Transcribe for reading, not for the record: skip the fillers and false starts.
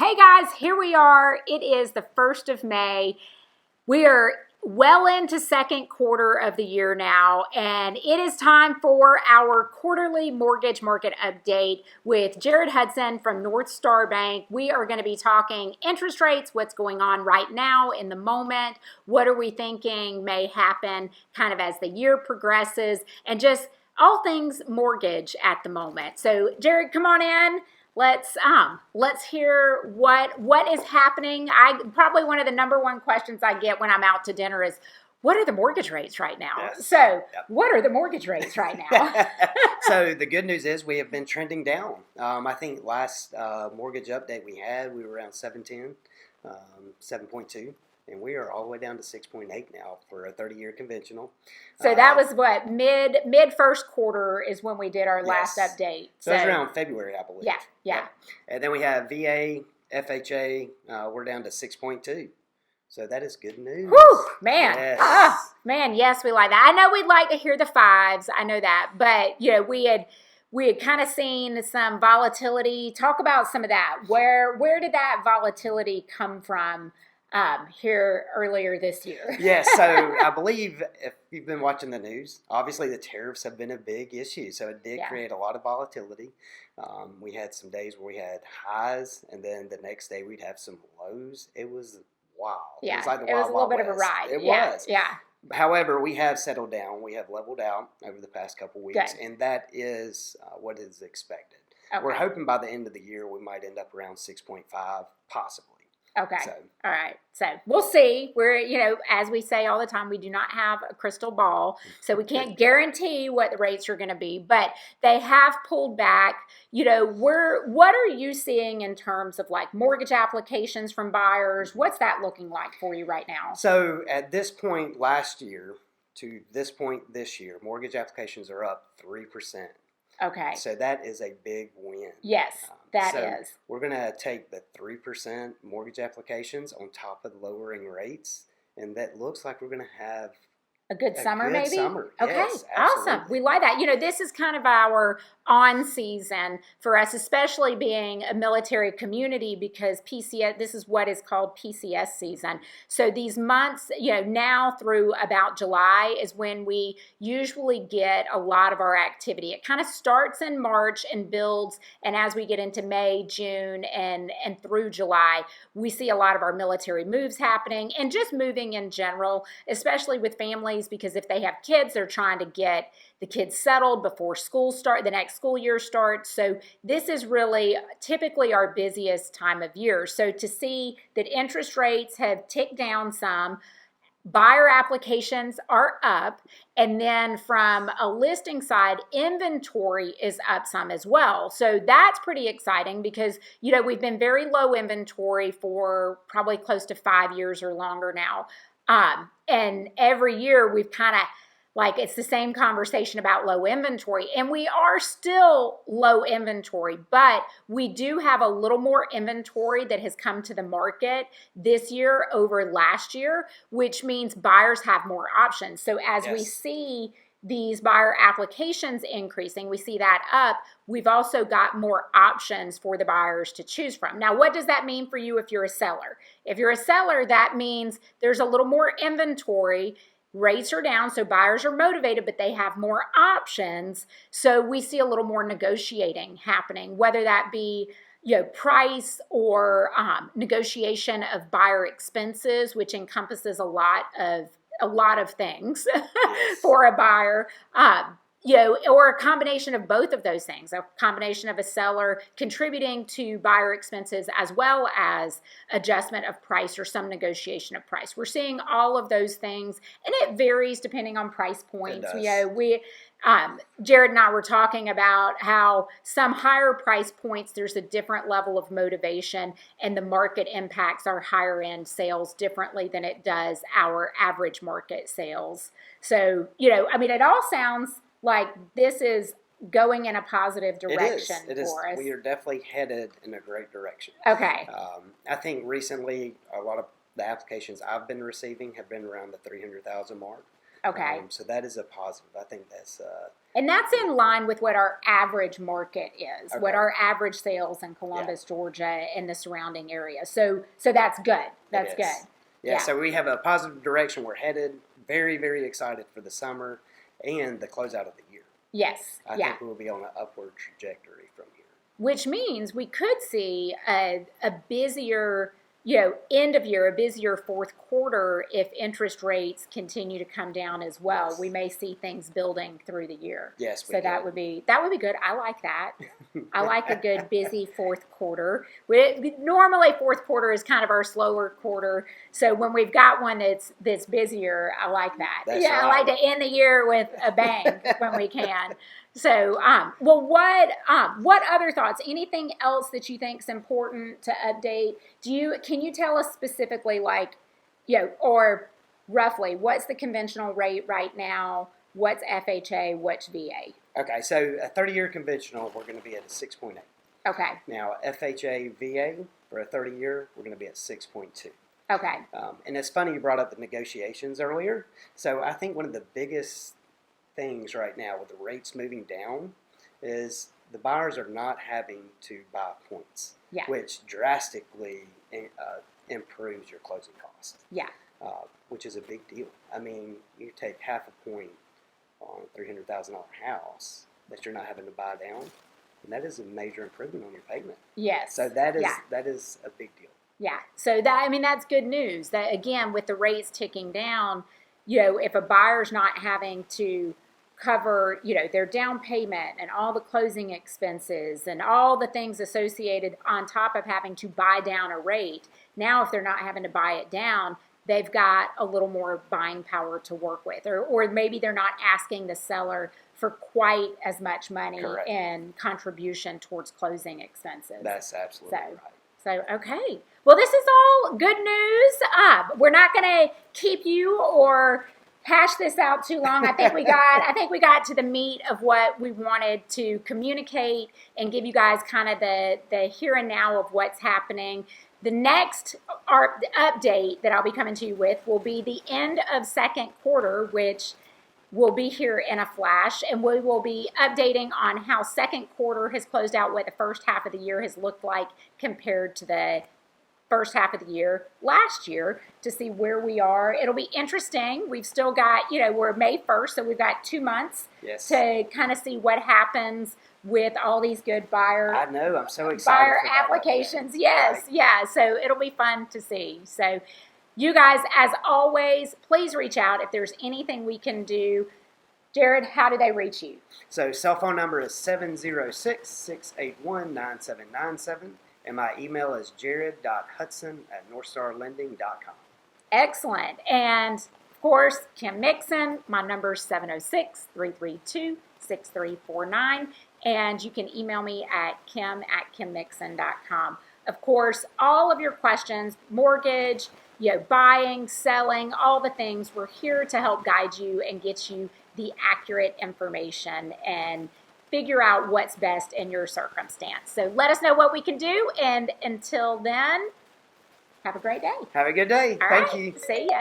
Hey guys, here we are. It is the 1st of May. We are well into second quarter of the year now, and it is time for our quarterly mortgage market update with Jared Hudson from NorthStar Bank. We are going to be talking interest rates, what's going on right now in the moment, what are we thinking may happen kind of as the year progresses, and just all things mortgage at the moment. So Jared, come on in. Let's hear what is happening. Probably one of the number one questions I get when I'm out to dinner is, what are the mortgage rates right now? Yes. So, Yep. What are the mortgage rates right now? So the good news is we have been trending down. I think last mortgage update we were around 7.10, 7.2. And we are all the way down to 6.8 now for a 30-year conventional. So that was what, mid first quarter is when we did our last update. So it was around February, I believe. Yeah. And then we have VA, FHA, we're down to 6.2. So that is good news. Whew, man. Yes. Man, yes, we like that. I know we'd like to hear the fives. I know that. But, we had kind of seen some volatility. Talk about some of that. Where did that volatility come from? Here earlier this year. Yes, so I believe if you've been watching the news, obviously the tariffs have been a big issue. So it did create a lot of volatility. We had some days where we had highs, and then the next day we'd have some lows. It was wild. Yeah, it was like the it was wild, a little wild bit of a west. ride. It was. Yeah. However, we have settled down. We have leveled out over the past couple weeks, and that is what is expected. Okay. We're hoping by the end of the year we might end up around 6.5, possibly. Okay. All right. So we'll see. We're, as we say all the time, we do not have a crystal ball, so we can't guarantee what the rates are going to be, but they have pulled back. What are you seeing in terms of like mortgage applications from buyers? What's that looking like for you right now? So at this point last year to this point this year, mortgage applications are up 3%. Okay. So that is a big win. Yes, that is. We're going to take the 3% mortgage applications on top of lowering rates, and that looks like we're going to have a good summer, maybe? Summer. Okay, yes, awesome. We like that. This is kind of our on season for us, especially being a military community, because PCS, this is what is called PCS season. So these months, now through about July is when we usually get a lot of our activity. It kind of starts in March and builds, and as we get into May, June, and through July, we see a lot of our military moves happening and just moving in general, especially with families, because if they have kids, they're trying to get the kids settled before the next school year starts. So this is really typically our busiest time of year. So to see that interest rates have ticked down some, buyer applications are up, and then from a listing side, inventory is up some as well. So that's pretty exciting because, we've been very low inventory for probably close to 5 years or longer now. And every year we've kind of it's the same conversation about low inventory, and we are still low inventory, but we do have a little more inventory that has come to the market this year over last year, which means buyers have more options. So as we see these buyer applications increasing, we see that up, we've also got more options for the buyers to choose from. Now, what does that mean for you if you're a seller? If you're a seller, that means there's a little more inventory. Rates are down, so buyers are motivated, but they have more options. So we see a little more negotiating happening, whether that be price or negotiation of buyer expenses, which encompasses a lot of things for a buyer. Or a combination of both of those things, a combination of a seller contributing to buyer expenses as well as adjustment of price or some negotiation of price. We're seeing all of those things, and it varies depending on price points. Jared and I were talking about how some higher price points, there's a different level of motivation, and the market impacts our higher end sales differently than it does our average market sales. So, it all sounds like this is going in a positive direction for us. We are definitely headed in a great direction. Okay. I think recently a lot of the applications I've been receiving have been around the 300,000 mark. Okay. So that is a positive. I think And that's in line with what our average market is, what our average sales in Columbus, Georgia, and the surrounding area. So that's good. That's good. Yeah, so we have a positive direction we're headed. Very, very excited for the summer and the closeout of the year. Yes. I think we'll be on an upward trajectory from here. Which means we could see a busier, end of year, a busier fourth quarter if interest rates continue to come down as well. Yes. We may see things building through the year. Yes, so that would be good. I like that. I like a good busy fourth quarter. Normally fourth quarter is kind of our slower quarter. So when we've got one that's busier, I like that. That's right. I like to end the year with a bang when we can. So, well, what other thoughts? Anything else that you think is important to update? Can you tell us specifically, or roughly, what's the conventional rate right now? What's FHA? What's VA? Okay, so a 30-year conventional, we're going to be at a 6.8. Okay. Now, FHA VA for a 30-year, we're going to be at 6.2. Okay. And it's funny you brought up the negotiations earlier. So I think one of the biggest things right now with the rates moving down is the buyers are not having to buy points, which drastically improves your closing cost. Yeah. Which is a big deal. I mean, you take half a point on a $300,000 house that you're not having to buy down, and that is a major improvement on your payment. Yes. So that is a big deal. Yeah. So that's good news. That again, with the rates ticking down, if a buyer's not having to cover, their down payment and all the closing expenses and all the things associated on top of having to buy down a rate, now if they're not having to buy it down, they've got a little more buying power to work with, or maybe they're not asking the seller for quite as much money in contribution towards closing expenses. That's absolutely right. So, okay. Well, this is all good news. We're not going to keep you or hash this out too long. I think we got to the meat of what we wanted to communicate and give you guys kind of the here and now of what's happening. The next update that I'll be coming to you with will be the end of second quarter, which will be here in a flash, and we will be updating on how second quarter has closed out, what the first half of the year has looked like compared to the first half of the year last year, to see where we are. It'll be interesting. We've still got, we're May 1st, so we've got 2 months to kind of see what happens with all these good buyer. I know, I'm so excited. Buyer applications, yes, yeah. So it'll be fun to see. So you guys, as always, please reach out if there's anything we can do. Jared, how do they reach you? So cell phone number is 706-681-9797. And my email is jared.hudson@NorthStarLending.com. Excellent. And, of course, Kim Mixon. My number is 706-332-6349. And you can email me at kim@kimmixon.com. Of course, all of your questions, mortgage, buying, selling, all the things, we're here to help guide you and get you the accurate information and figure out what's best in your circumstance. So let us know what we can do, and until then, have a great day. Have a good day. Thank you. See ya.